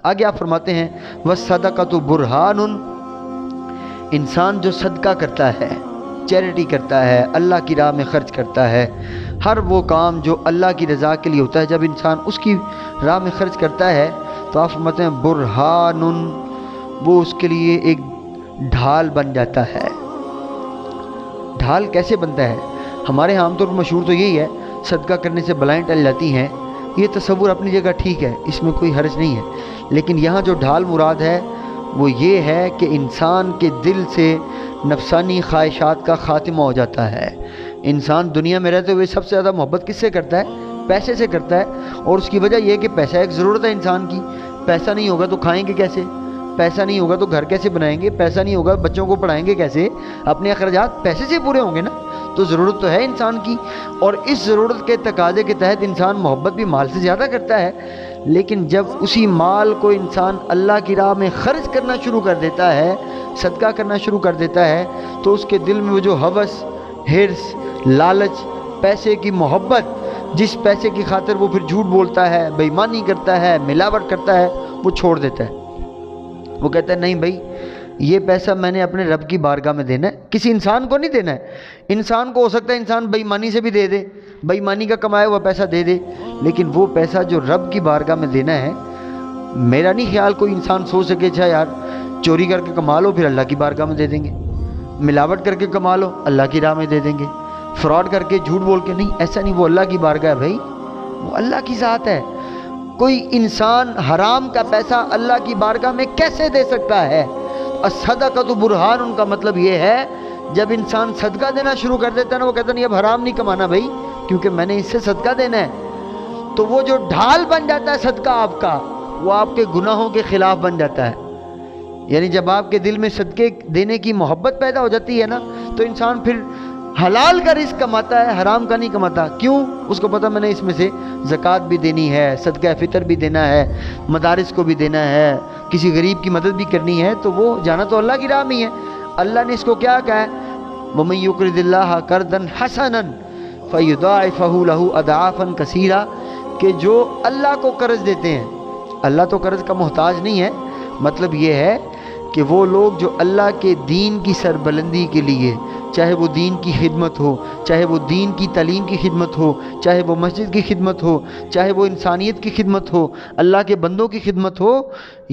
آگے آپ فرماتے ہیں وَالصَّدَقَةُ بُرْهَانٌ، انسان جو صدقہ کرتا ہے، چیریٹی کرتا ہے، اللہ کی راہ میں خرچ کرتا ہے، ہر وہ کام جو اللہ کی رضا کے لیے ہوتا ہے، جب انسان اس کی راہ میں خرچ کرتا ہے تو آپ فرماتے ہیں برہان، وہ اس کے لیے ایک ڈھال بن جاتا ہے۔ ڈھال کیسے بنتا ہے؟ ہمارے یہاں عام طور پر مشہور تو یہی ہے صدقہ کرنے سے بلائیں ٹل جاتی ہیں، یہ تصور اپنی جگہ ٹھیک ہے، اس میں کوئی حرج نہیں ہے، لیکن یہاں جو ڈھال مراد ہے وہ یہ ہے کہ انسان کے دل سے نفسانی خواہشات کا خاتمہ ہو جاتا ہے۔ انسان دنیا میں رہتے ہوئے سب سے زیادہ محبت کس سے کرتا ہے؟ پیسے سے کرتا ہے، اور اس کی وجہ یہ ہے کہ پیسہ ایک ضرورت ہے انسان کی۔ پیسہ نہیں ہوگا تو کھائیں گے کیسے؟ پیسہ نہیں ہوگا تو گھر کیسے بنائیں گے؟ پیسہ نہیں ہوگا بچوں کو پڑھائیں گے کیسے؟ اپنے اخراجات پیسے سے پورے ہوں گے نا، تو ضرورت تو ہے انسان کی، اور اس ضرورت کے تقاضے کے تحت انسان محبت بھی مال سے زیادہ کرتا ہے۔ لیکن جب اسی مال کو انسان اللہ کی راہ میں خرچ کرنا شروع کر دیتا ہے، صدقہ کرنا شروع کر دیتا ہے، تو اس کے دل میں وہ جو ہوس، حرص، لالچ، پیسے کی محبت، جس پیسے کی خاطر وہ پھر جھوٹ بولتا ہے، بے ایمانی کرتا ہے، ملاوٹ کرتا ہے، وہ چھوڑ دیتا ہے۔ وہ کہتا ہے نہیں بھائی، یہ پیسہ میں نے اپنے رب کی بارگاہ میں دینا ہے، کسی انسان کو نہیں دینا ہے۔ انسان کو ہو سکتا ہے انسان بے ایمانی سے بھی دے دے، بے ایمانی کا کمایا ہوا پیسہ دے دے، لیکن وہ پیسہ جو رب کی بارگاہ میں دینا ہے، میرا نہیں خیال کوئی انسان سوچ سکے اچھا یار چوری کر کے کما لو پھر اللہ کی بارگاہ میں دے دیں گے، ملاوٹ کر کے کما لو اللہ کی راہ میں دے دیں گے، فراڈ کر کے جھوٹ بول کے نہیں، ایسا نہیں، وہ اللہ کی بارگاہ ہے بھائی، وہ اللہ کی ذات ہے۔ کوئی انسان حرام کا پیسہ اللہ کی بارگاہ میں کیسے دے سکتا ہے؟ الصدقۃ برہان، ان کا مطلب یہ ہے جب انسان صدقہ دینا شروع کر دیتا ہے نا، وہ کہتا نہیں اب حرام نہیں کمانا بھائی، کیونکہ میں نے اس سے صدقہ دینا ہے، تو وہ جو ڈھال بن جاتا ہے صدقہ آپ کا، وہ آپ کے گناہوں کے خلاف بن جاتا ہے۔ یعنی جب آپ کے دل میں صدقے دینے کی محبت پیدا ہو جاتی ہے نا، تو انسان پھر حلال کا رزق کماتا ہے، حرام کا نہیں کماتا۔ کیوں؟ اس کو پتہ میں نے اس میں سے زکوٰۃ بھی دینی ہے، صدقہ فطر بھی دینا ہے، مدارس کو بھی دینا ہے، کسی غریب کی مدد بھی کرنی ہے، تو وہ جانا تو اللہ کی راہ میں ہی ہے۔ اللہ نے اس کو کیا کہا ہے؟ وَمَن يُقْرِضِ اللَّهَ قَرْضًا حَسَنًا فَيُضَاعِفَهُ لَهُ أَضْعَافًا كَثِيرًا، کہ جو اللہ کو قرض دیتے ہیں، اللہ تو قرض کا محتاج نہیں ہے، مطلب یہ ہے کہ وہ لوگ جو اللہ کے دین کی سربلندی کے لیے، چاہے وہ دین کی خدمت ہو، چاہے وہ دین کی تعلیم کی خدمت ہو، چاہے وہ مسجد کی خدمت ہو، چاہے وہ انسانیت کی خدمت ہو، اللہ کے بندوں کی خدمت ہو،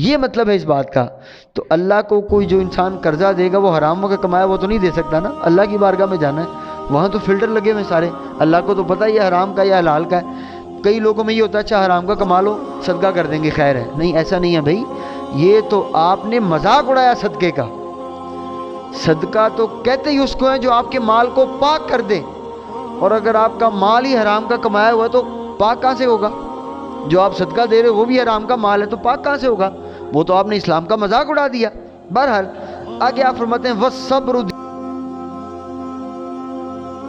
یہ مطلب ہے اس بات کا۔ تو اللہ کو کوئی جو انسان قرضہ دے گا وہ حرام کا کمایا وہ تو نہیں دے سکتا نا، اللہ کی بارگاہ میں جانا ہے، وہاں تو فلٹر لگے ہوئے سارے، اللہ کو تو پتہ ہے یہ حرام کا یا حلال کا ہے۔ کئی لوگوں میں یہ ہوتا ہے اچھا حرام کا کما لو صدقہ کر دیں گے خیر ہے، نہیں ایسا نہیں ہے بھائی، یہ تو آپ نے مذاق اڑایا صدقے کا۔ صدقہ تو کہتے ہی اس کو ہے جو آپ کے مال کو پاک کر دے، اور اگر آپ کا مال ہی حرام کا کمایا ہوا ہے تو پاک کہاں سے ہوگا؟ جو آپ صدقہ دے رہے ہو وہ بھی حرام کا مال ہے تو پاک کہاں سے ہوگا؟ وہ تو آپ نے اسلام کا مذاق اڑا دیا۔ بہرحال آگے آپ فرماتے ہیں وَالصَّبْرُ